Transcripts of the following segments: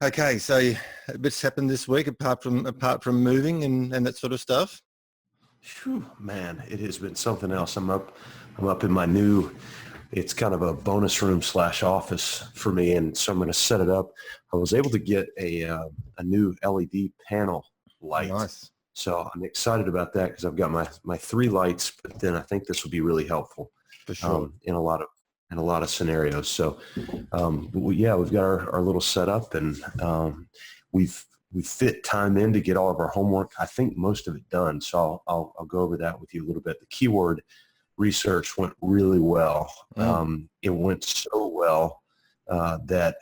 Okay, so a bit's happened this week apart from moving and that sort of stuff. Whew, man, it has been something else. I'm up in my new, it's kind of a bonus room / office for me, and so I'm going to set it up. I was able to get a new LED panel light. Nice. So I'm excited about that because I've got my 3 lights, but then I think this will be really helpful For sure. in a lot of scenarios. So we've got our little setup, and we've fit time in to get all of our homework. I think most of it done. So I'll go over that with you a little bit. The keyword research went really well. It went so well that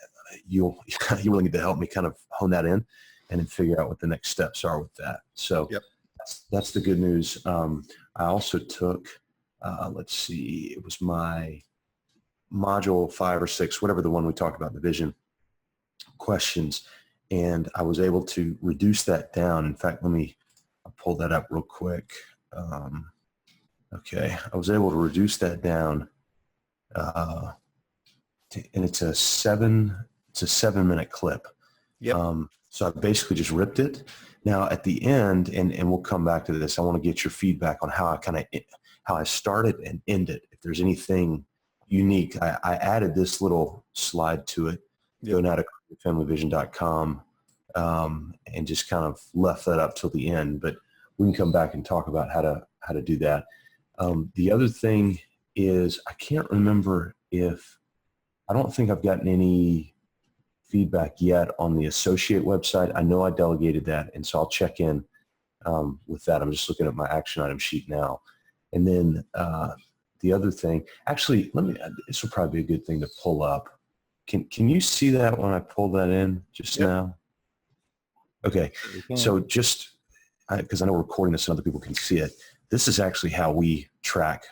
you really need to help me kind of hone that in and then figure out what the next steps are with that. So that's the good news. I also took, let's see, it was my module 5 or 6, whatever the one we talked about, the vision questions. And I was able to reduce that down. In fact, I'll pull that up real quick. Okay, I was able to reduce that down, and it's a 7-minute clip. Yep. So I basically just ripped it. Now at the end, and we'll come back to this, I want to get your feedback on how I started and ended. If there's anything unique, I added this little slide to it. Go now to familyvision.com and just kind of left that up till the end. But we can come back and talk about how to do that. The other thing is I can't remember I don't think I've gotten any feedback yet on the associate website. I know I delegated that, and so I'll check in with that. I'm just looking at my action item sheet now. And then the other thing, actually, this will probably be a good thing to pull up. Can you see that when I pull that in just now? Okay, so just because I know we're recording this and other people can see it, this is actually how we track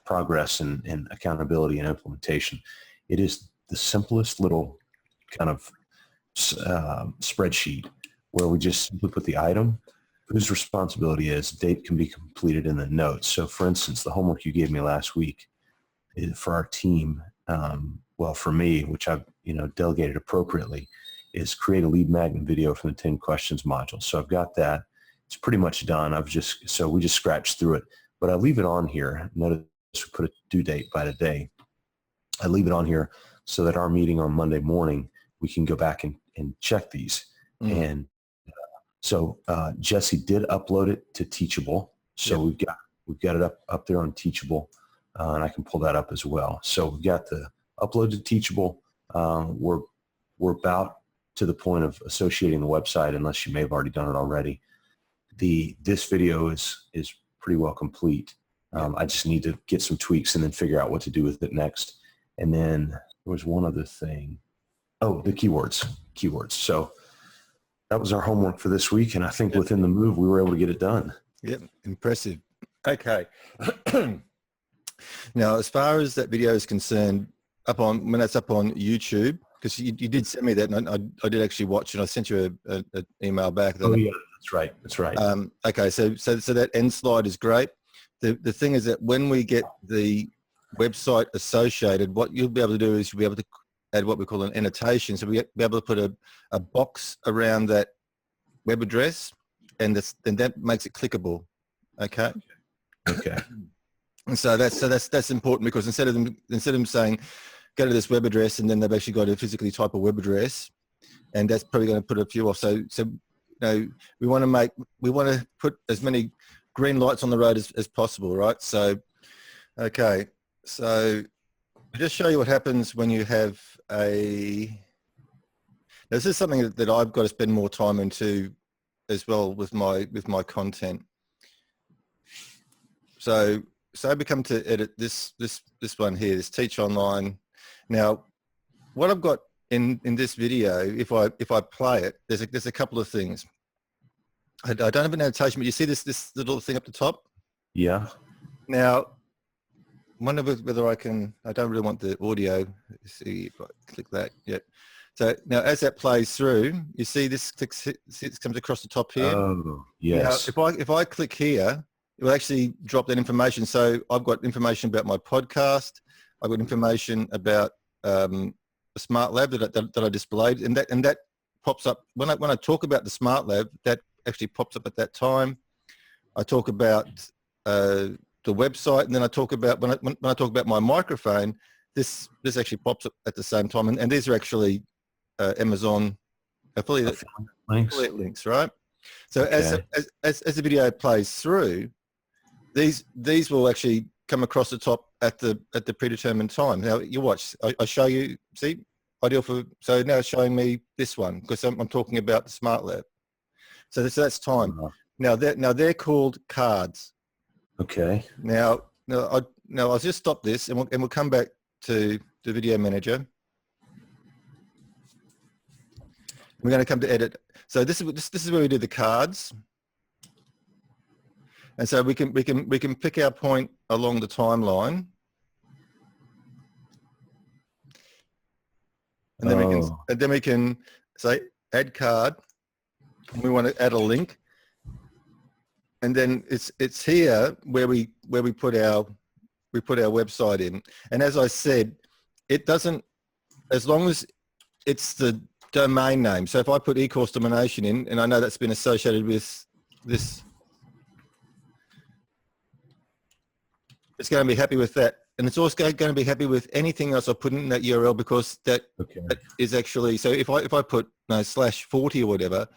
progress and accountability and implementation. It is the simplest little kind of spreadsheet where we just simply put the item, whose responsibility is, date can be completed in the notes. So for instance, the homework you gave me last week for our team, well, for me, which I've delegated appropriately, is create a lead magnet video from the 10 questions module. So I've got that. It's pretty much done. We just scratched through it, but I leave it on here. Notice we put a due date by today. I leave it on here so that our meeting on Monday morning, we can go back and check these. And so Jesse did upload it to Teachable. So we've got it up there on Teachable, and I can pull that up as well. So we've got the upload to Teachable. We're about to the point of associating the website, unless you may have already done it already. This video is pretty well complete. I just need to get some tweaks and then figure out what to do with it next. And then there was one other thing. Oh, the keywords. So that was our homework for this week, and I think within the move, we were able to get it done. Yep, impressive. Okay. Now, as far as that video is concerned, when that's up on YouTube, because you did send me that, and I did actually watch it. I sent you an email back. Oh yeah, that's right. Okay, so that end slide is great. The thing is that when we get the website associated, what you'll be able to do is you'll be able to add what we call an annotation. So we'll be able to put a box around that web address, and that makes it clickable. Okay. Okay. And so that's important, because instead of them saying go to this web address, and then they've actually got to physically type a web address, and that's probably going to put a few off. So we want to put as many green lights on the road as possible, right? So, okay. So I'll just show you what happens when you have this is something that I've got to spend more time into as well with my content. So we come to edit this one here, this Teach Online. Now, what I've got in this video, if I play it, there's a couple of things. I don't have an annotation, but you see this little thing up the top? Yeah. Now, wonder whether I don't really want the audio. Let's see if I click that. Yep. So now as that plays through, you see this comes across the top here. Oh, yes. Now, if I click here, it will actually drop that information. So I've got information about my podcast. I've got information about the smart lab that I displayed, and that pops up when I talk about the smart lab. That actually pops up at that time. I talk about the website, and then I talk about when I talk about my microphone. This actually pops up at the same time, and these are actually Amazon affiliate links, right? So Okay. as the video plays through, these will actually come across the top at the predetermined time. Now you watch. I show you. See, ideal for. So now it's showing me this one because I'm talking about the smart lab. So that's time. Now they're called cards. Okay. Now I'll just stop this and we'll come back to the video manager. We're going to come to edit. So this is where we do the cards. And so we can pick our point along the timeline. And then we can say add card. And we want to add a link. And then it's here where we put our website in. And as I said, it doesn't, as long as it's the domain name. So if I put ECourse domination in, and I know that's been associated with this, it's going to be happy with that. And it's also going to be happy with anything else I put in that URL because that is actually, so if I put /40 or whatever,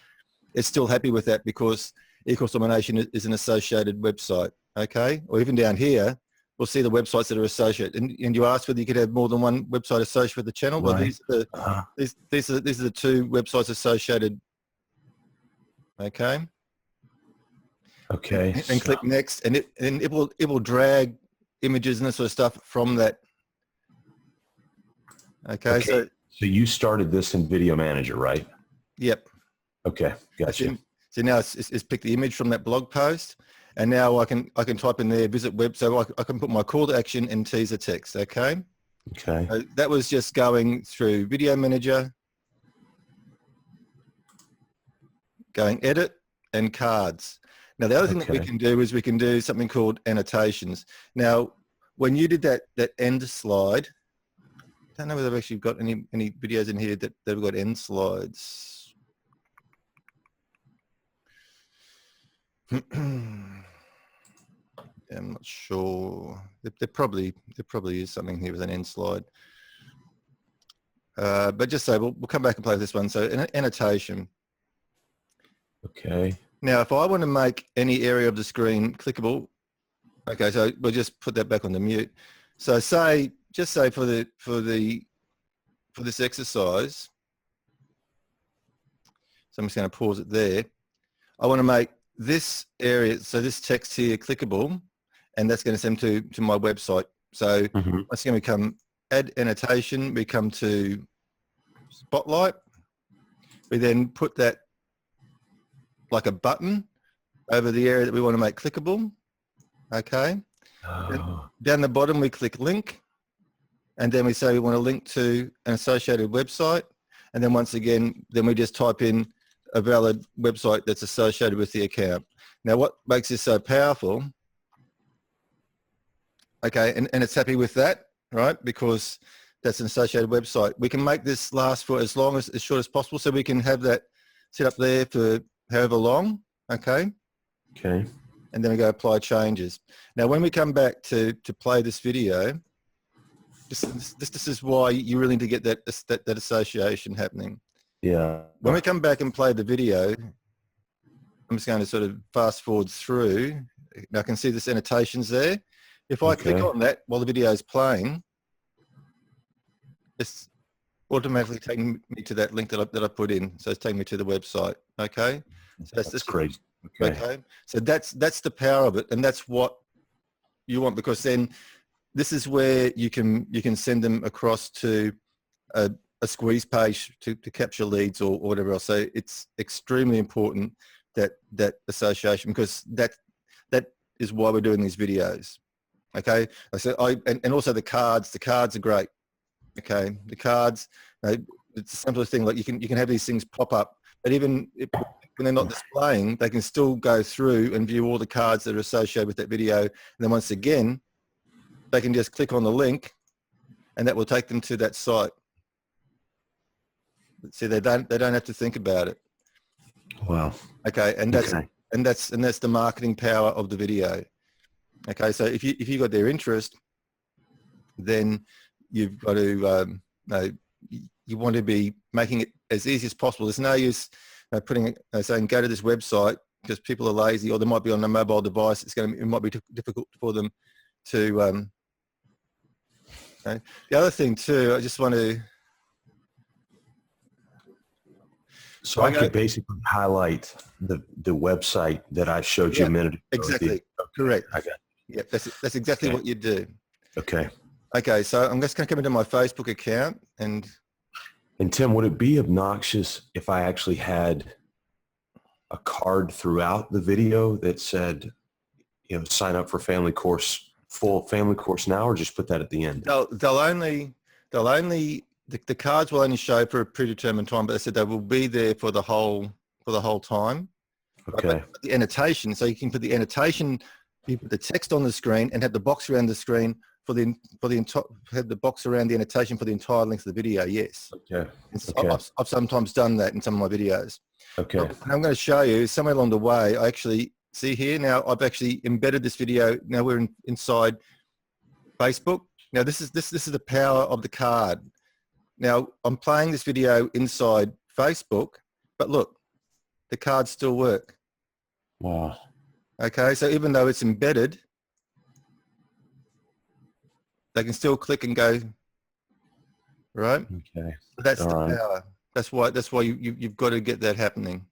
it's still happy with that because ECourse domination is an associated website, okay? Or even down here, we'll see the websites that are associated. And you asked whether you could have more than one website associated with the channel. Well, right. these are the two websites associated, okay? Okay. And click next, and it will drag images and that sort of stuff from that. Okay. So you started this in Video Manager, right? Yep. Okay, gotcha. So now it's picked the image from that blog post, and now I can type in there visit web, so I can put my call to action and teaser text. Okay. Okay. That was just going through Video Manager, going edit and cards. Now the other thing that we can do is we can do something called annotations. Now when you did that end slide, I don't know whether I've actually got any videos in here that have got end slides. I'm not sure. There probably is something here with an end slide. But just say we'll come back and play with this one. So an annotation. Okay. Now, if I want to make any area of the screen clickable, okay, so we'll just put that back on the mute. So just say for this exercise, so I'm just going to pause it there. I want to make this area, so this text here, clickable, and that's going to send to my website. So it's going to become add annotation. We come to spotlight. We then put that like a button over the area that we want to make clickable. Okay. Down the bottom, we click link, and then we say we want to link to an associated website. And then once again, then we just type in a valid website that's associated with the account. Now, what makes this so powerful? Okay, and it's happy with that, right? Because that's an associated website. We can make this last for as short as possible, so we can have that set up there for however long. Okay. Okay. And then we go apply changes. Now, when we come back to play this video, this is why you really need to get that association happening. Yeah. When we come back and play the video, I'm just going to sort of fast forward through. Now I can see this annotations there. If I click on that while the video is playing, it's automatically taking me to that link that I put in. So it's taking me to the website. Okay. So that's crazy. Okay. So that's the power of it, and that's what you want, because then this is where you can send them across to a squeeze page to capture leads or whatever else. So it's extremely important that association, because that is why we're doing these videos. Okay. So and also the cards are great. Okay. The cards, it's the simplest thing. Like you can have these things pop up, but even when they're not displaying, they can still go through and view all the cards that are associated with that video. And then once again, they can just click on the link and that will take them to that site. See, they don't have to think about it. Wow. Okay, and that's Okay. and that's the marketing power of the video. Okay, so if you got their interest, then you've got to you want to be making it as easy as possible. There's no use putting saying go to this website because people are lazy, or they might be on a mobile device. It might be difficult for them to. Okay. The other thing too, I just want to. So I could basically highlight the website that I showed you a minute ago. Exactly. Correct. I got it. Yeah, that's exactly what you do. Okay. Okay, so I'm just going to come into my Facebook account and Tim, would it be obnoxious if I actually had a card throughout the video that said, sign up for full family course now, or just put that at the end? they'll only the cards will only show for a predetermined time, but they said they will be there for the whole time. Okay. But the annotation, so you can put the annotation, you put the text on the screen and have the box around the screen have the box around the annotation for the entire length of the video. Yes. Okay. I've sometimes done that in some of my videos. Okay. And I'm going to show you somewhere along the way. I actually see here now. I've actually embedded this video. Now we're inside Facebook. Now this is the power of the card. Now I'm playing this video inside Facebook, but look, the cards still work. Wow. Okay, so even though it's embedded, they can still click and go, right? Okay. That's the power. That's why you've got to get that happening.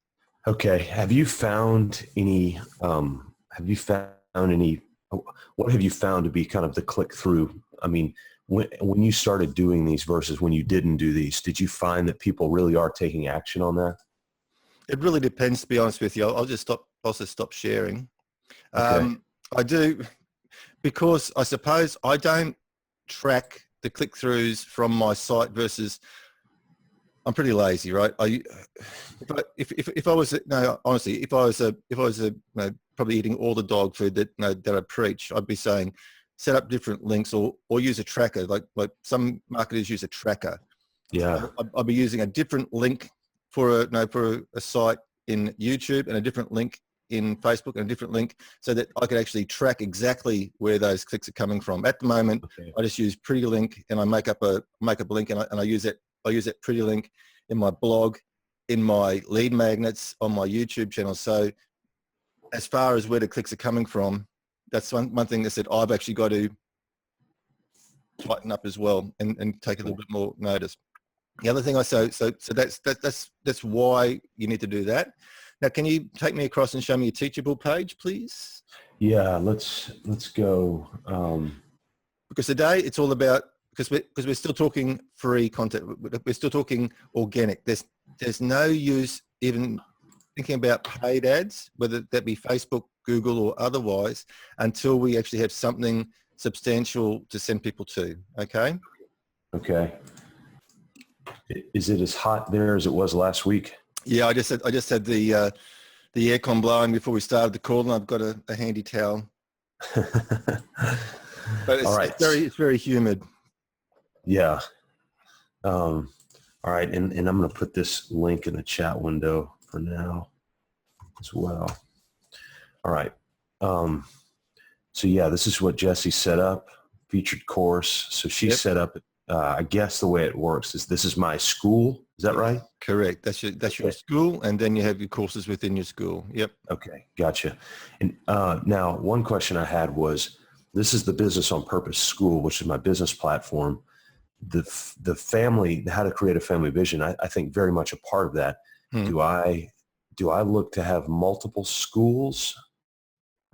Okay. Have you found any, what have you found to be kind of the click through? I mean, when you started doing these versus when you didn't do these, did you find that people really are taking action on that? It really depends, to be honest with you. I'll just stop sharing. Okay. I do, because I suppose I don't track the click-throughs from my site versus, I'm pretty lazy, right? If I was honestly, if I was probably eating all the dog food that I preach, I'd be saying set up different links or use a tracker, like some marketers use a tracker. Yeah. I'd be using a different link for a site in YouTube and a different link in Facebook and a different link, so that I could actually track exactly where those clicks are coming from. At the moment, I just use Pretty Link, and I make up a link, and I use that Pretty Link in my blog, in my lead magnets, on my YouTube channel. So as far as where the clicks are coming from, that's one thing that said I've actually got to tighten up as well and take a little bit more notice. The other thing so that's why you need to do that. Now, can you take me across and show me your Teachable page, please? Yeah, let's go. Because today it's all about, because we're still talking free content. We're still talking organic. There's no use even thinking about paid ads, whether that be Facebook, Google, or otherwise, until we actually have something substantial to send people to. Okay. Okay. Is it as hot there as it was last week? Yeah, I just had the aircon blowing before we started the call, and I've got a handy towel. But it's very humid. Yeah. All right, and I'm going to put this link in the chat window for now as well. All right. So yeah, this is what Jessie set up, featured course. So she set up, I guess the way it works is this is my school. Is that right? Correct. That's your school, and then you have your courses within your school. Yep. Okay, gotcha. And now one question I had was, this is the Business on Purpose School, which is my business platform. The family, how to create a family vision, I think very much a part of that. Do I look to have multiple schools,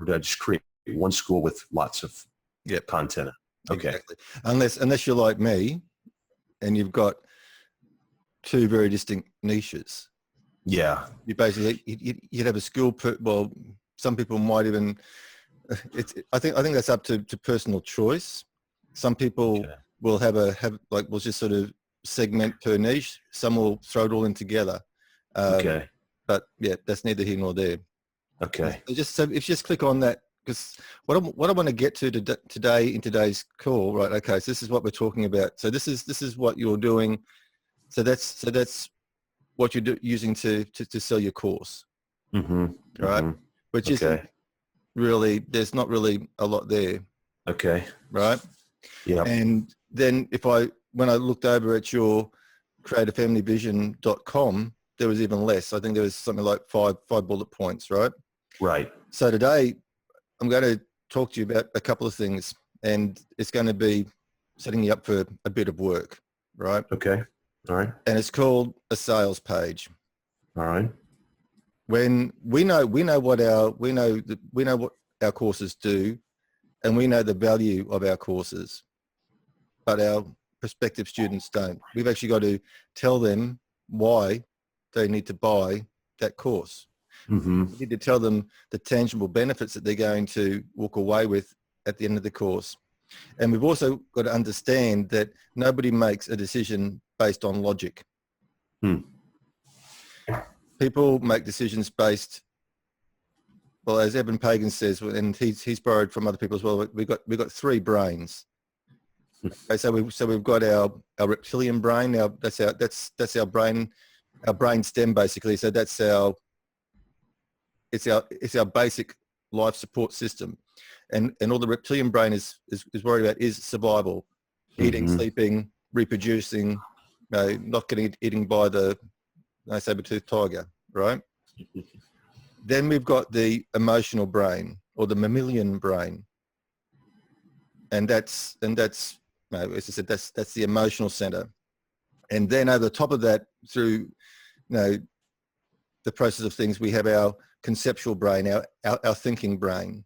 or do I just create one school with lots of content? Okay. Exactly. Unless you're like me and you've got two very distinct niches. Yeah. You basically, you'd have a school, some people might even, I think that's up to personal choice. Some people will we'll just sort of segment per niche. Some will throw it all in together. But yeah, that's neither here nor there. Okay. So if you just click on that, because what I want to get to today in today's call, right? Okay, so this is what we're talking about. So this is what you're doing. So that's what you're using to sell your course, Mm-hmm. right? Mm-hmm. Which Okay. isn't really, there's not really a lot there, Okay. right? Yeah. And then when I looked over at your creativefamilyvision.com, there was even less. I think there was something like five bullet points, right? Right. So today I'm going to talk to you about a couple of things, and it's going to be setting you up for a bit of work, right? Okay. All right. And it's called a sales page. All right. When we know what our courses do, and we know the value of our courses, but our prospective students don't. We've actually got to tell them why they need to buy that course. Mm-hmm. We need to tell them the tangible benefits that they're going to walk away with at the end of the course. And we've also got to understand that nobody makes a decision based on logic. People make decisions based, well, as Eben Pagan says, and he's borrowed from other people as well, we've got three brains. Okay, so we've got our reptilian brain. Now that's our brain, our brain stem basically. So that's it's our basic life support system, and all the reptilian brain is worried about is survival, eating, Mm-hmm. sleeping, reproducing, not getting eaten by the saber-toothed tiger, right? Then we've got the emotional brain or the mammalian brain, and that's as I said, that's the emotional center. And then over the top of that, through the process of things, we have our conceptual brain, our thinking brain.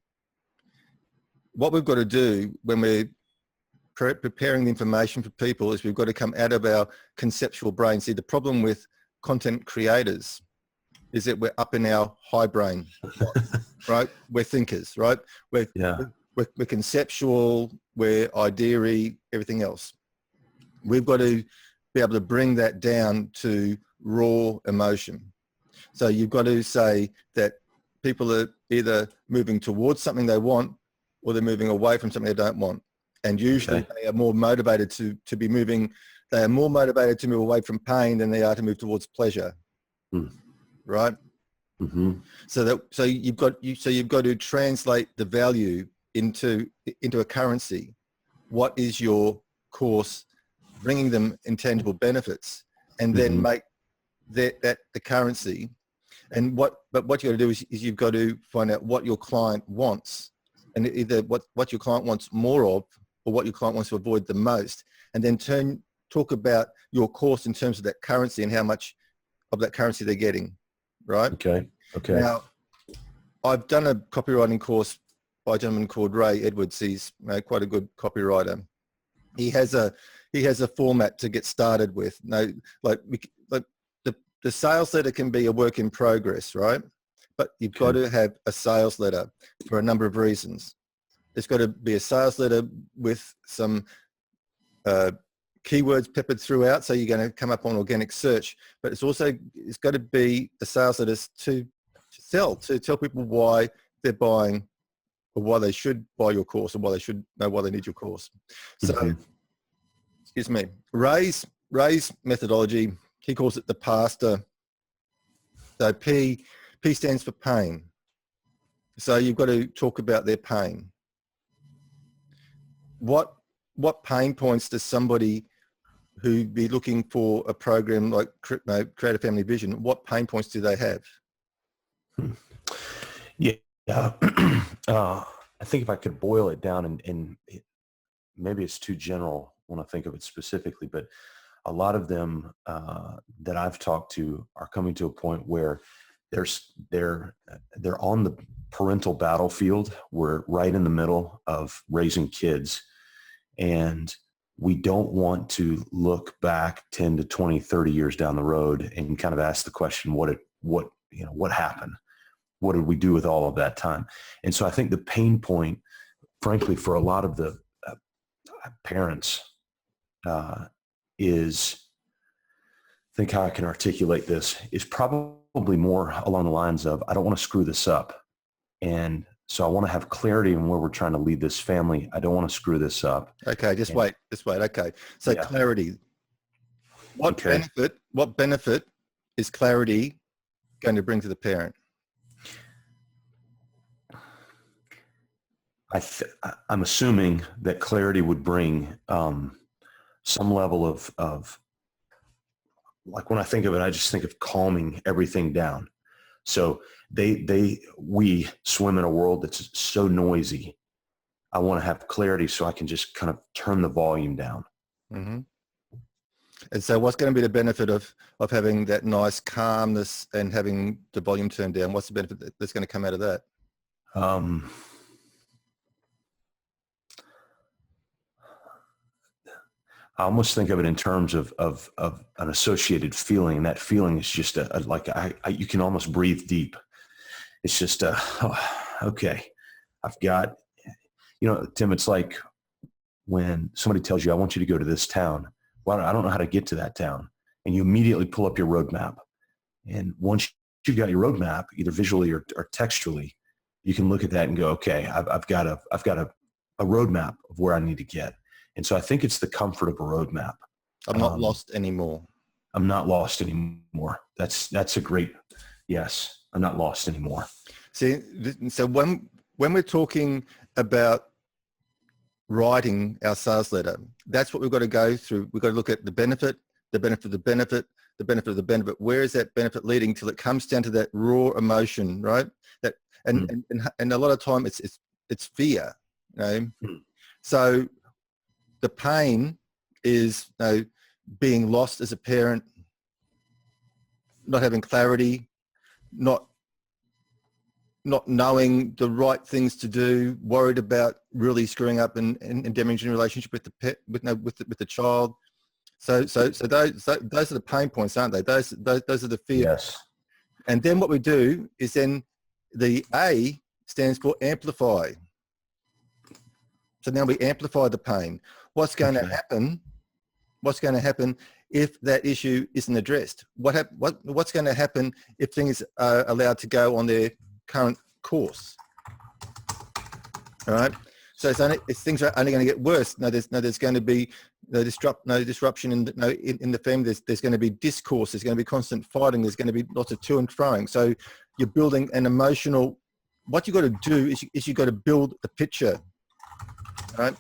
What we've got to do when we're preparing the information for people is we've got to come out of our conceptual brain. See, the problem with content creators is that we're up in our high brain, right? We're thinkers, right? We're conceptual, we're idea-y, everything else. We've got to be able to bring that down to raw emotion. So you've got to say that people are either moving towards something they want or they're moving away from something they don't want. And usually they are more motivated to be moving, they are more motivated to move away from pain than they are to move towards pleasure. Right? Mm-hmm. So you've got to translate the value into a currency. What is your course bringing them intangible benefits, and then make that the currency. And what you got to do is you've got to find out what your client wants, and either what your client wants more of or what your client wants to avoid the most, and then talk about your course in terms of that currency and how much of that currency they're getting, right? Okay. Now, I've done a copywriting course by a gentleman called Ray Edwards. He's quite a good copywriter. He has a format to get started with. The sales letter can be a work in progress, right? But you've got to have a sales letter for a number of reasons. It's got to be a sales letter with some keywords peppered throughout, so you're going to come up on organic search. But it's got to be a sales letter to tell people why they're buying, or why they should buy your course, or why they should know why they need your course. So, excuse me, Ray's methodology, he calls it the P.A.S.T.O.R. So P stands for pain. So you've got to talk about their pain. What pain points does somebody who'd be looking for a program like Creative Family Vision, what pain points do they have? Yeah. I think if I could boil it down, and maybe it's too general when I think of it specifically, but a lot of them that I've talked to are coming to a point where they're on the parental battlefield. We're right in the middle of raising kids, and we don't want to look back 10 to 20, 30 years down the road and kind of ask the question, what happened? What did we do with all of that time? And so I think the pain point, frankly, for a lot of the parents is, think how I can articulate this, is probably more along the lines of, I don't want to screw this up. And so I want to have clarity on where we're trying to lead this family. I don't want to screw this up. Okay, just wait. Okay. So clarity. What benefit is clarity going to bring to the parent? I'm assuming that clarity would bring some level of like, when I think of it, I just think of calming everything down. So we swim in a world that's so noisy. I want to have clarity so I can just kind of turn the volume down. Mm-hmm. And so what's going to be the benefit of having that nice calmness and having the volume turned down? What's the benefit that's going to come out of that? I almost think of it in terms of an associated feeling. And that feeling is just you can almost breathe deep. It's just, okay, I've got, Tim, it's like when somebody tells you, I want you to go to this town. Well, I don't know how to get to that town. And you immediately pull up your roadmap. And once you've got your roadmap, either visually or textually, you can look at that and go, okay, I've got a roadmap of where I need to get. And so I think it's the comfort of a roadmap. I'm not lost anymore. I'm not lost anymore. That's a great, yes, I'm not lost anymore. See, so when we're talking about writing our sales letter, that's what we've got to go through. We've got to look at the benefit, the benefit of the benefit, the benefit of the benefit. Where is that benefit leading till it comes down to that raw emotion, right? That and a lot of time it's fear, So the pain is being lost as a parent, not having clarity, not knowing the right things to do, worried about really screwing up and damaging the relationship with the pet, with the child. So those are the pain points, aren't they? Those are the fears. Yes. And then what we do is then the A stands for amplify. So now we amplify the pain. What's going to happen? What's going to happen if that issue isn't addressed? What's going to happen if things are allowed to go on their current course? All right. So things are only going to get worse. There's going to be no disruption in the family. There's going to be discourse. There's going to be constant fighting. There's going to be lots of to and froing. So you're building an emotional. What you've got to do is you've got to build a picture. All right.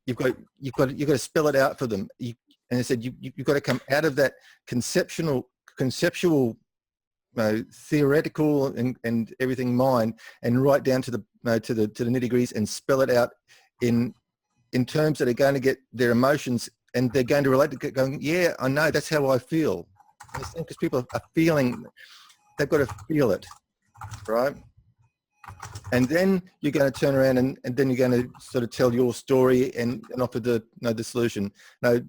You've got to spell it out for them. And I said you've got to come out of that conceptual, theoretical and everything mind, and right down to the nitty-gritties, and spell it out in terms that are going to get their emotions, and they're going to relate to going, yeah, I know, that's how I feel. Because people are feeling, they've got to feel it, right? And then you're going to turn around and then you're going to sort of tell your story and offer the solution. I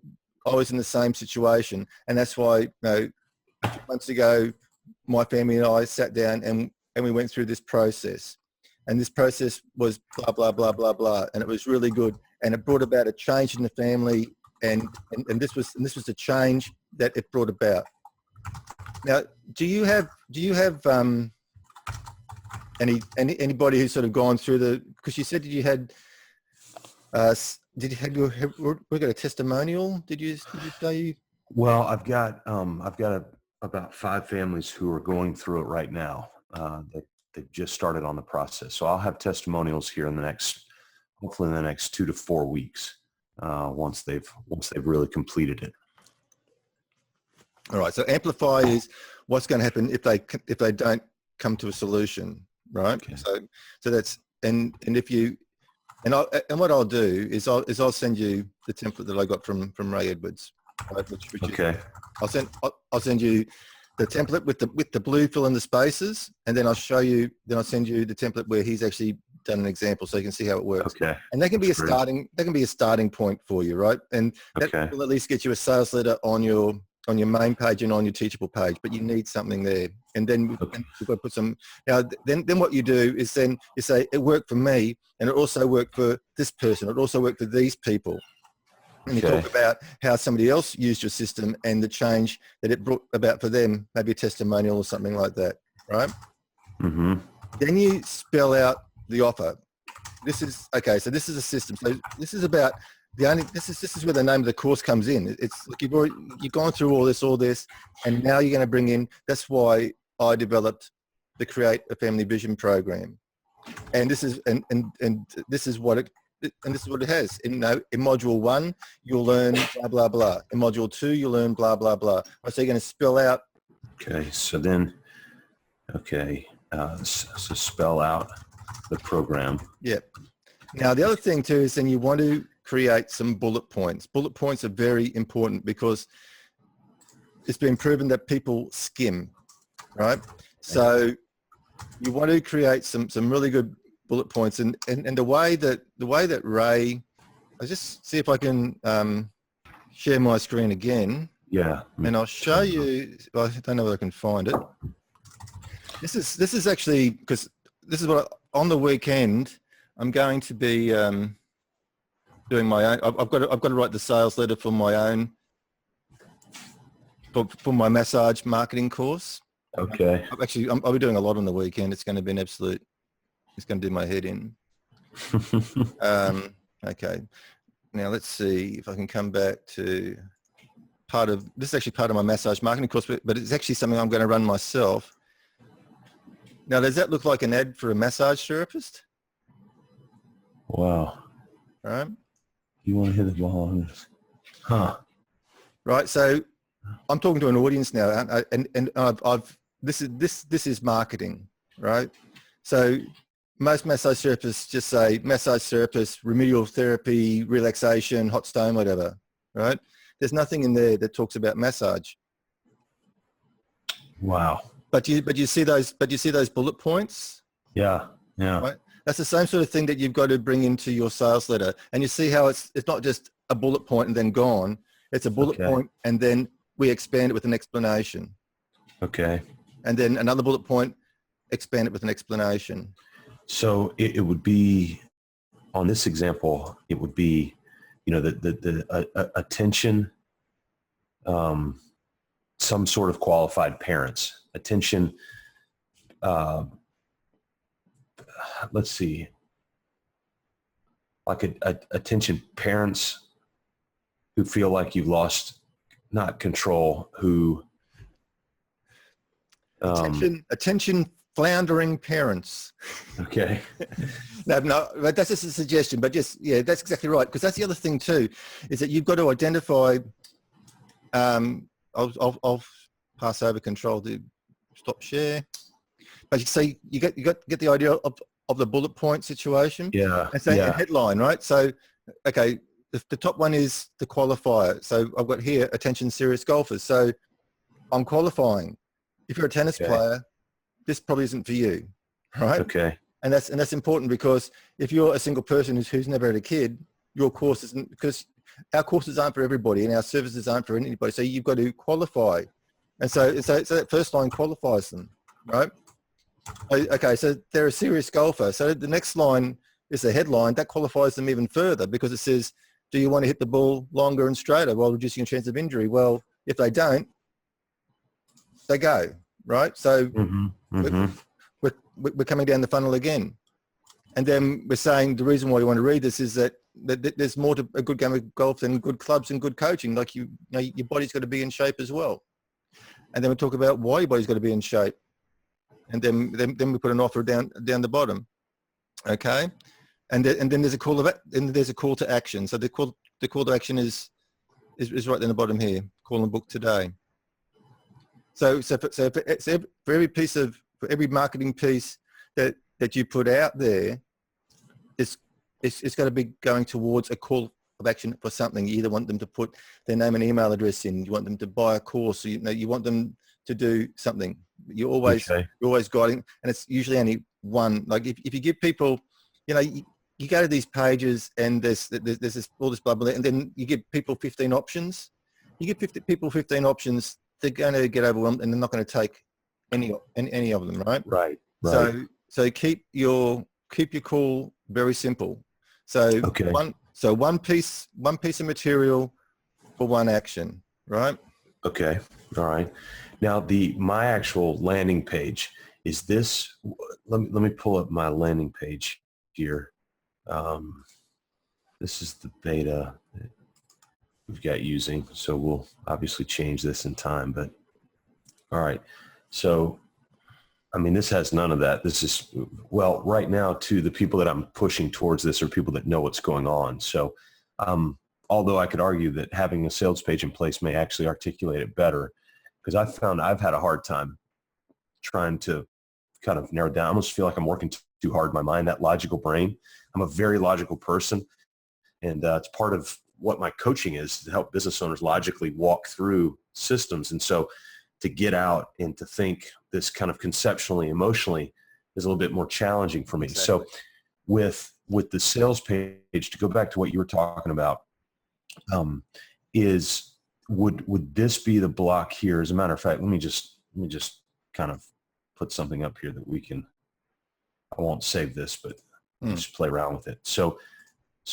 was in the same situation, and that's why a few months ago, my family and I sat down and we went through this process. And this process was blah, blah, blah, blah, blah. And it was really good. And it brought about a change in the family. And this was the change that it brought about. Now, do you have anybody who's sort of gone through because you said that you had, we got a testimonial? Did you say? Well, I've got about 5 families who are going through it right now. They've just started on the process. So I'll have testimonials here hopefully in the next 2 to 4 weeks, once they've really completed it. All right. So amplify is what's going to happen if they don't come to a solution, right? Okay. So that's and if you and what I'll do is I'll send you the template that I got from Ray Edwards. Right, which okay. I'll send you the template with the blue fill in the spaces, and then I'll send you the template where he's actually done an example, so you can see how it works. Okay. And that can be a starting point for you, right? And that will at least get you a sales letter on your main page and on your Teachable page, but you need something there. And then we've got to put some. Now, then what you do is then you say it worked for me, and it also worked for this person. It also worked for these people. And you talk about how somebody else used your system and the change that it brought about for them, maybe a testimonial or something like that, right? Mm-hmm. Then you spell out the offer. This is a system. So this is about this is where the name of the course comes in. It's like you've gone through all this, and now you're going to bring in. That's why I developed the Create a Family Vision program, and this is this is what it has. In module 1, you'll learn blah blah blah. In module 2, you'll learn blah blah blah. So you're going to spell out. Okay, so then, so spell out the program. Yeah. Now, the other thing too is then you want to create some bullet points. Bullet points are very important because it's been proven that people skim, right? So you want to create some really good bullet points. And the way that Ray, I'll just see if I can share my screen again. Yeah. And I'll show you, I don't know if I can find it. This is actually, because this is what, on the weekend, I'm going to be doing my own. I've got to write the sales letter for my own, for my massage marketing course. Okay. I'll be doing a lot on the weekend. It's going to be an absolute, it's going to do my head in. Okay. Now let's see if I can come back to this is actually part of my massage marketing course, but it's actually something I'm going to run myself. Now, does that look like an ad for a massage therapist? Wow. Right. You want to hit the ball on this? Huh. Right. So I'm talking to an audience now, and this is marketing, right? So most massage therapists just say massage therapist, remedial therapy, relaxation, hot stone, whatever, right? There's nothing in there that talks about massage. Wow. But you see those bullet points? Yeah. Yeah. Right? That's the same sort of thing that you've got to bring into your sales letter. And you see how it's not just a bullet point and then gone. It's a bullet point and then we expand it with an explanation. Okay. And then another bullet point, expand it with an explanation. So it would be, on this example, it would be, the attention, some sort of qualified parents, attention, let's see, like attention parents who feel like you've lost, not control, who attention floundering parents. Okay. No, but that's just a suggestion, but just, yeah, that's exactly right. Because that's the other thing too, is that you've got to identify, I'll pass over control to stop share. But you see, you get the idea of the bullet point situation. Yeah. And say a headline, right? So, okay, the top one is the qualifier. So I've got here, attention serious golfers. So I'm qualifying. If you're a tennis player, this probably isn't for you, right? Okay. And that's important because if you're a single person who's never had a kid, your course isn't, because our courses aren't for everybody and our services aren't for anybody. So you've got to qualify. And so that first line qualifies them, right? Okay, so they're a serious golfer. So the next line is the headline. That qualifies them even further because it says, do you want to hit the ball longer and straighter while reducing your chance of injury? Well, if they don't, they go, right? So we're coming down the funnel again. And then we're saying the reason why you want to read this is that there's more to a good game of golf than good clubs and good coaching. Like your body's got to be in shape as well. And then we talk about why your body's got to be in shape. And then we put an offer down the bottom. Okay. And then there's a call to action. So the call to action is right in the bottom here. Call and book today. So for every marketing piece that you put out there, it's got to be going towards a call of action for something. You either want them to put their name and email address in, you want them to buy a course, or you want them to do something. You're always guiding, and it's usually only one. Like if you give people, you go to these pages and there's this all this blah blah, and then you give people 15 options. You give people 15 options, they're going to get overwhelmed and they're not going to take any of them, right? Right. So keep your call very simple. So one piece of material for one action, right? Okay. All right. Now my actual landing page is this. Let me pull up my landing page here. this is the beta that we've got using. So we'll obviously change this in time, but all right. So, I mean, this has none of that. This is, well, right now too, the people that I'm pushing towards this are people that know what's going on. So, although I could argue that having a sales page in place may actually articulate it better, because I've found I've had a hard time trying to kind of narrow down. I almost feel like I'm working too hard in my mind, that logical brain. I'm a very logical person. And it's part of what my coaching is, to help business owners logically walk through systems. And so to get out and to think this kind of conceptually, emotionally is a little bit more challenging for me. Exactly. So with the sales page, to go back to what you were talking about, would this be the block here? As a matter of fact, let me just kind of put something up here that we can, I won't save this, but just play around with it. So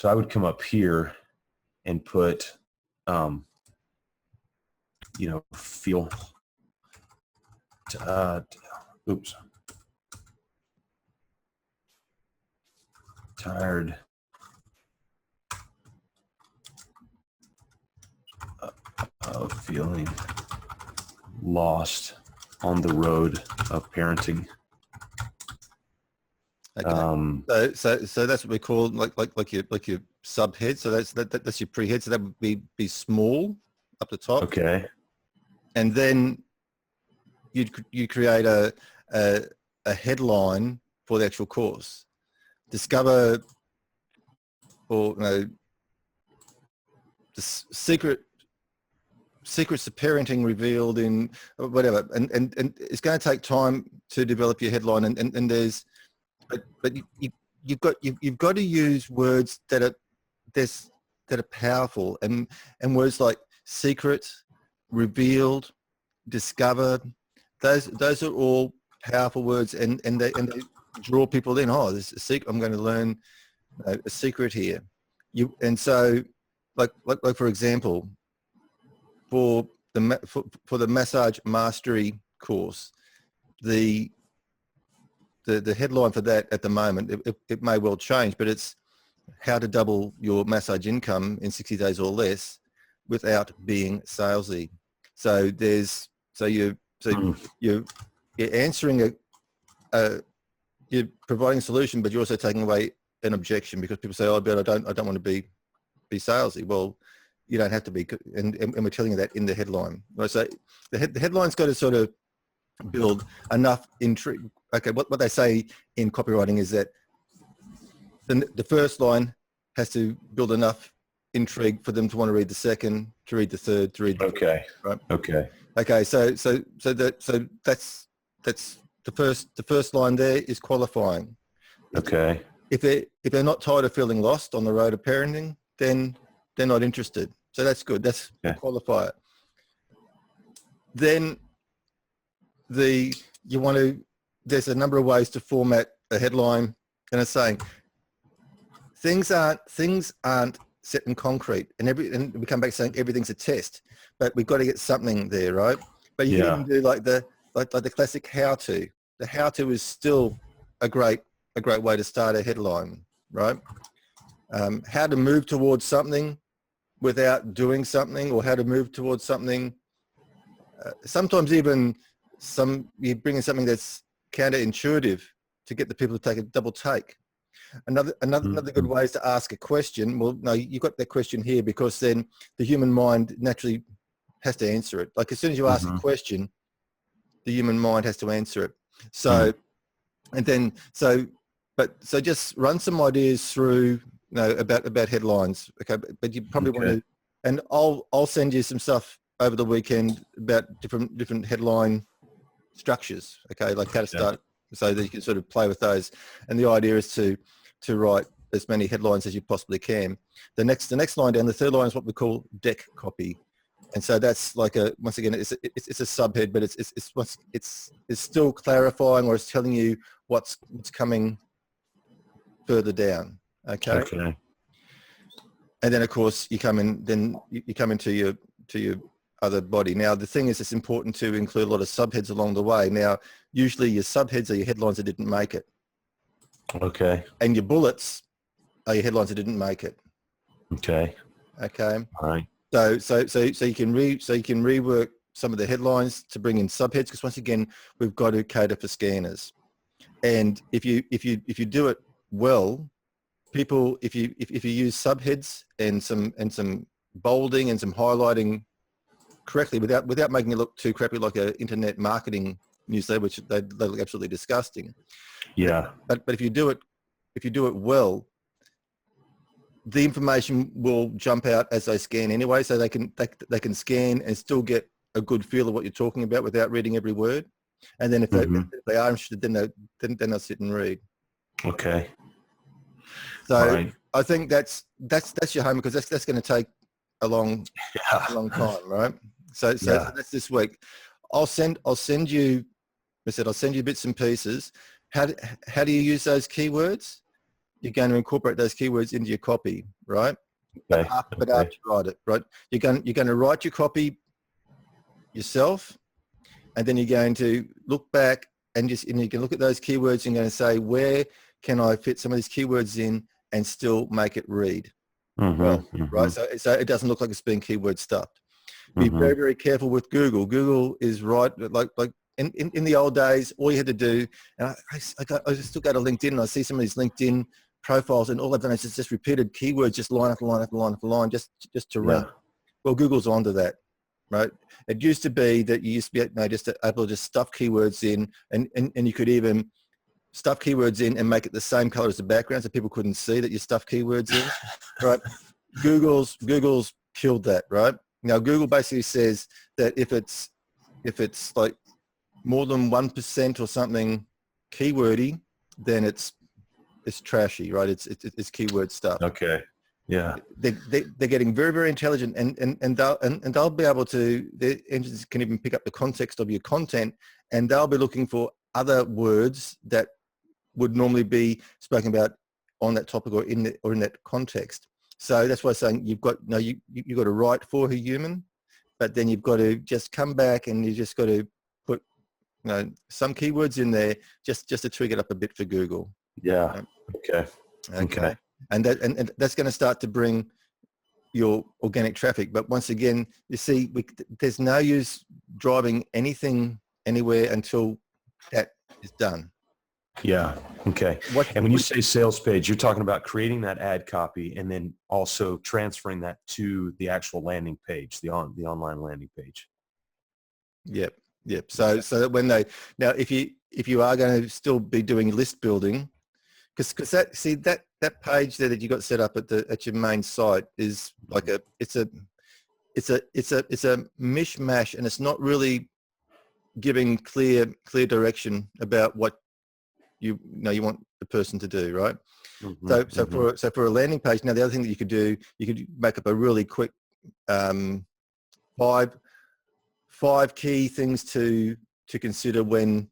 I would come up here and put, feel, tired of feeling lost on the road of parenting. Okay. So that's what we call like your subhead. So that's your pre-head. So that would be small up the top. Okay. And then you create a headline for the actual course. Discover, or the secrets of parenting revealed in whatever. And it's going to take time to develop your headline. And there's, but you've got to use words that are powerful, and words like secret, revealed, discovered. Those are all powerful words, and they draw people in. Oh, this is a secret. I'm going to learn a secret here. So like for example, for the massage mastery course, the headline for that at the moment, it may well change, but it's how to double your massage income in 60 days or less without being salesy. So you're answering you're providing a solution, but you're also taking away an objection, because people say, "Oh, but I don't want to be salesy." Well, you don't have to be, and we're telling you that in the headline. So the headline's got to sort of build enough intrigue. Okay, what they say in copywriting is that the first line has to build enough intrigue for them to want to read the second, to read the third, to read the okay fourth, right? Okay. So that's the first line there is qualifying. Okay. If they're not tired of feeling lost on the road of parenting, then they're not interested. So that's good. That's the qualifier. Then there's a number of ways to format a headline, and it's saying things aren't set in concrete, and we come back saying everything's a test, but we've got to get something there, right? But you can even do like the classic how-to. The how-to is still a great way to start a headline, right? How to move towards something without doing something, or how to move towards something. Sometimes even you bring in something that's counterintuitive to get the people to take a double take. Another good way is to ask a question. Well, no, you've got that question here because then the human mind naturally has to answer it. Like as soon as you ask a question, the human mind has to answer it. So, so just run some ideas through, about headlines. Okay, but you probably want to, and I'll send you some stuff over the weekend about different headline structures. Okay, like how to start, so that you can sort of play with those. And the idea is to write as many headlines as you possibly can. The next line down, the third line, is what we call deck copy. And so that's like once again, it's a subhead, but it's still clarifying, or it's telling you what's coming further down. Okay. And then of course you come into your other body. Now the thing is, it's important to include a lot of subheads along the way. Now usually your subheads are your headlines that didn't make it. Okay. And your bullets are your headlines that didn't make it. Okay. Okay. All right. So you can rework some of the headlines to bring in subheads, because once again, we've got to cater for scanners. And if you do it well, people, if you use subheads and some bolding and some highlighting correctly without making it look too crappy like an internet marketing newsletter, which they look absolutely disgusting. Yeah. But if you do it well, the information will jump out as they scan anyway, so they can scan and still get a good feel of what you're talking about without reading every word. And then if they are interested, then they'll sit and read. Okay. So All right. I think that's your homework, because that's going to take a long time, right? So that's this week. I'll send you. I said I'll send you bits and pieces. How do you use those keywords? You're going to incorporate those keywords into your copy, right? Okay. But after you write it, right? You're going to write your copy yourself, and then you're going to look back and you can look at those keywords and you're going to say, where can I fit some of these keywords in and still make it read well, right? So it doesn't look like it's being keyword stuffed. Be very, very careful with Google. Google is like in the old days, all you had to do, and I still go to LinkedIn and I see some of these LinkedIn profiles, and all I've done is just repeated keywords, just line after line after line after line, just to rank. Well, Google's onto that, right? It used to be that you used to be just able to just stuff keywords in, and you could even stuff keywords in and make it the same color as the background, so people couldn't see that you stuffed keywords in, right? Google's killed that, right? Now Google basically says that if it's like more than 1% or something keywordy, then it's trashy, right? It's keyword stuff. Okay. Yeah. They're getting very, very intelligent, and they'll be able to, their engines can even pick up the context of your content, and they'll be looking for other words that would normally be spoken about on that topic or in that context. So that's why I'm saying you've got to write for a human, but then you've got to just come back and you just got to put some keywords in there just to tweak it up a bit for Google. Yeah. Okay. And that's going to start to bring your organic traffic. But once again, you see, there's no use driving anything anywhere until that is done. Yeah. Okay. And when you say sales page, you're talking about creating that ad copy and then also transferring that to the actual landing page, the online landing page. Yep. So that when if you are going to still be doing list building, because that page there that you got set up at your main site is like it's a mishmash, and it's not really giving clear direction about what you want the person to do, right? So for a landing page, now the other thing that you could do, you could make up a really quick 5 key things to consider when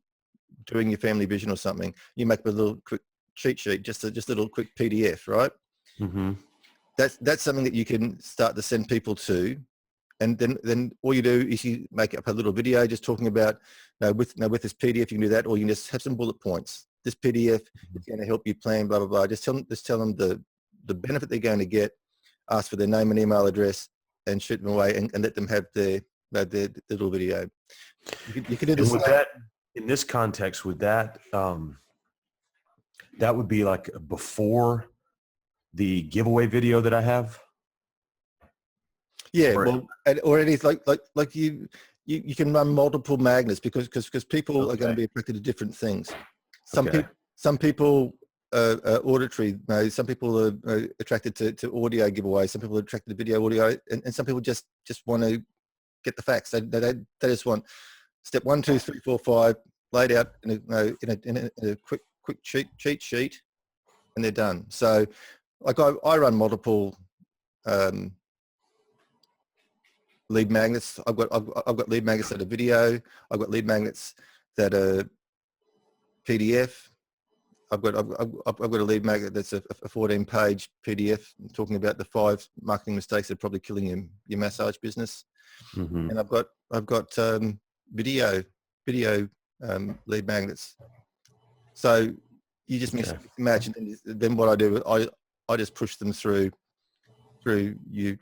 doing your family vision or something. You make a little quick cheat sheet, just a little quick PDF, right? That's something that you can start to send people to, and then all you do is you make up a little video just talking about with this PDF you can do that, or you can just have some bullet points. This PDF is going to help you plan blah blah blah. Just tell them the benefit they're going to get. Ask for their name and email address and shoot them away, and let them have their little video. You can do this. And with that, in this context, would that that would be like before the giveaway video that I have? Yeah, or it is like you can run multiple magnets because people are going to be attracted to different things. Some people auditory. Some people are attracted to audio giveaways. Some people are attracted to video audio, and some people just want to get the facts. They just want step 1, 2, 3, 4, 5 laid out in a quick cheat sheet, and they're done. So, like I run multiple lead magnets. I've got lead magnets that are video. I've got lead magnets that are PDF. I've got a lead magnet that's a 14-page PDF talking about the 5 marketing mistakes that are probably killing your massage business. And I've got video lead magnets. So you just mix and match, and then what I do, I just push them through through you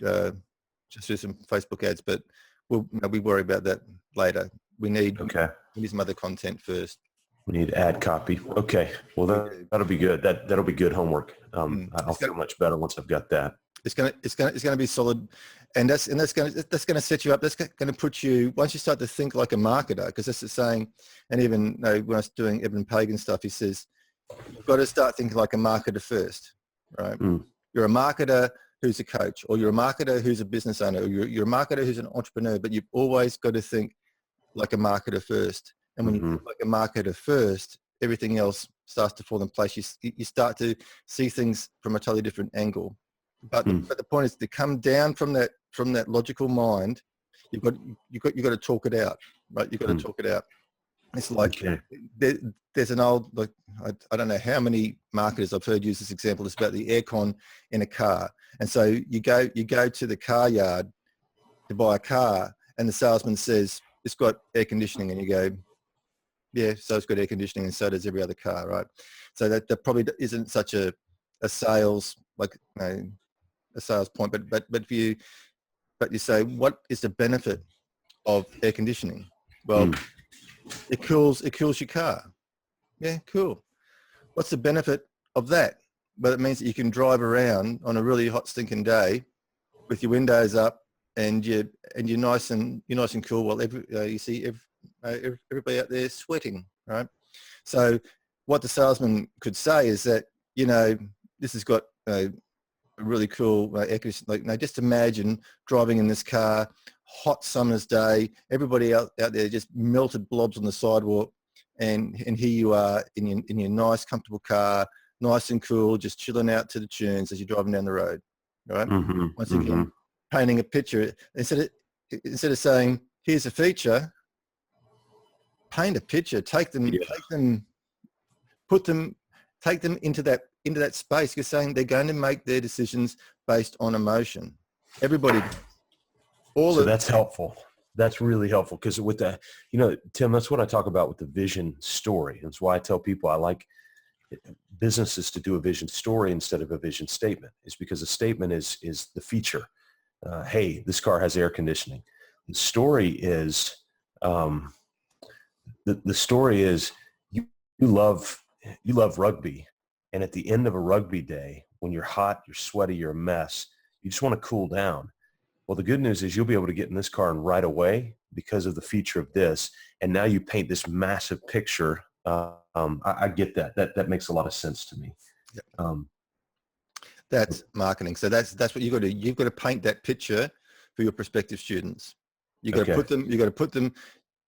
just do some Facebook ads, but we worry about that later. We need some other content first. We need ad copy. Okay. Well, that'll be good. That'll be good homework. I'll feel much better once I've got that. It's gonna be solid, and that's gonna set you up. That's gonna put you, once you start to think like a marketer, because that's the saying. And even when I was doing Evan Pagan stuff, he says you've got to start thinking like a marketer first, right? You're a marketer who's a coach, or you're a marketer who's a business owner, or you're a marketer who's an entrepreneur, but you've always got to think like a marketer first. And when you think like a marketer first, everything else starts to fall in place. You start to see things from a totally different angle. But the point is to come down from that logical mind. You've got to talk it out, right? You've got to talk it out. It's like there's an old, like, I don't know how many marketers I've heard use this example. It's about the aircon in a car. And so you go to the car yard to buy a car, and the salesman says, it's got air conditioning, and you go, yeah, so it's got air conditioning, and so does every other car, right? So that probably isn't such a sales, like, a sales point, but you say, what is the benefit of air conditioning? Well, it cools your car. Yeah, cool. What's the benefit of that? Well, it means that you can drive around on a really hot stinking day with your windows up, and you're nice and cool. While you see everybody out there sweating, right? So what the salesman could say is that, this has got a really cool air conditioning. Like, just imagine driving in this car, hot summer's day, everybody out there just melted blobs on the sidewalk, and here you are in your nice comfortable car, nice and cool, just chilling out to the tunes as you're driving down the road, right? Once again, painting a picture. Instead of saying, here's a feature, paint a picture, take them into that space. You're saying they're going to make their decisions based on emotion. Everybody does. So that's helpful. That's really helpful, because with the, Tim, that's what I talk about with the vision story. That's why I tell people I like businesses to do a vision story instead of a vision statement, is because a statement is the feature. Hey, this car has air conditioning. The story is, the story is you love rugby. And at the end of a rugby day, when you're hot, you're sweaty, you're a mess, you just want to cool down. Well, the good news is you'll be able to get in this car and right away because of the feature of this. And now you paint this massive picture. I get that. That makes a lot of sense to me. That's marketing. So that's what you've got to paint that picture for your prospective students. You've got to put them,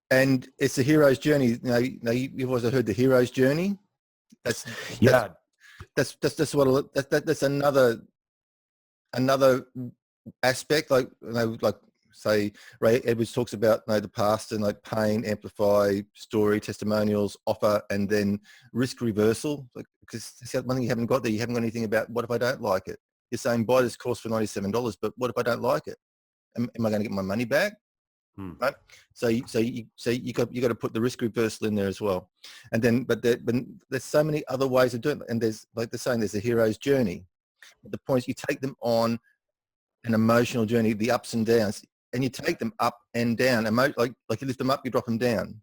and it's the hero's journey. You've also heard the hero's journey. That's another aspect. Like say Ray Edwards talks about the past, and like pain, amplify, story, testimonials, offer, and then risk reversal. Because that's one thing you haven't got there. You haven't got anything about what if I don't like it. You're saying buy this course for $97, but what if I don't like it? Am I going to get my money back? Right. So you got to put the risk reversal in there as well. And then, but there's so many other ways of doing it. And there's, like they're saying, there's a hero's journey. But the point is, you take them on an emotional journey, the ups and downs, and you take them up and down. Like you lift them up, you drop them down.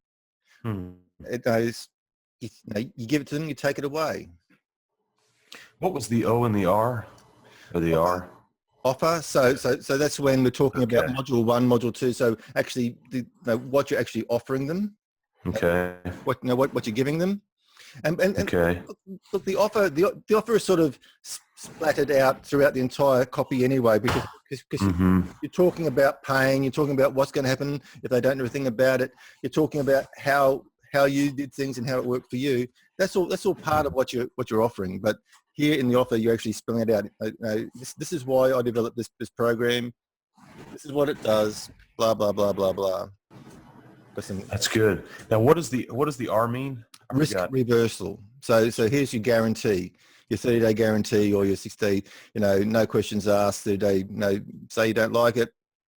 It goes. You give it to them, you take it away. What was the O and the R? Or the R? Offer. So that's when we're talking about module 1, module 2. So actually, what you're actually offering them. Okay. What you're giving them, and look, the offer is sort of splattered out throughout the entire copy anyway, because you're talking about pain, you're talking about what's going to happen if they don't know anything about it. You're talking about how you did things and how it worked for you. That's all part of what you're offering. But here in the offer, you're actually spelling it out. This is why I developed this program. This is what it does. Blah blah blah blah blah. That's good. Now, what does the R mean? Risk reversal. So here's your guarantee, your 30-day guarantee, or your 60. No questions asked. 30-day. Say you don't like it,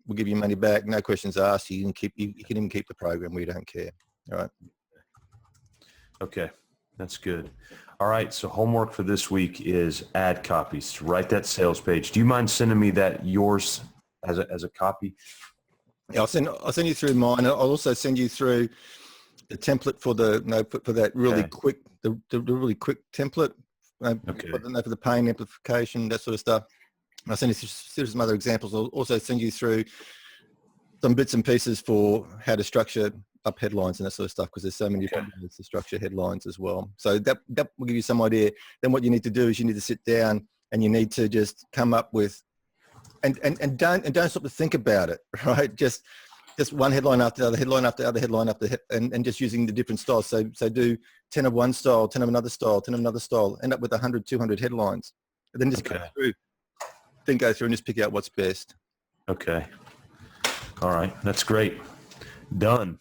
we'll give you money back. No questions asked. You can even keep the program. We don't care. All right. Okay. That's good. All right. So homework for this week is add copies to write that sales page. Do you mind sending me that yours as a copy? Yeah, I'll send you through mine. I'll also send you through the template for the for that really quick the really quick template for the pain amplification, that sort of stuff. I'll send you through some other examples. I'll also send you through some bits and pieces for how to structure up headlines and that sort of stuff, because there's so many different ways to structure headlines as well. So that will give you some idea. Then what you need to do is you need to sit down and you need to just come up with and don't stop to think about it, right? Just one headline after the other, headline after other headline after and just using the different styles. So do 10 of one style, 10 of another style, 10 of another style, end up with 100, 200 headlines. And then just go through and just pick out what's best. Okay. All right. That's great. Done.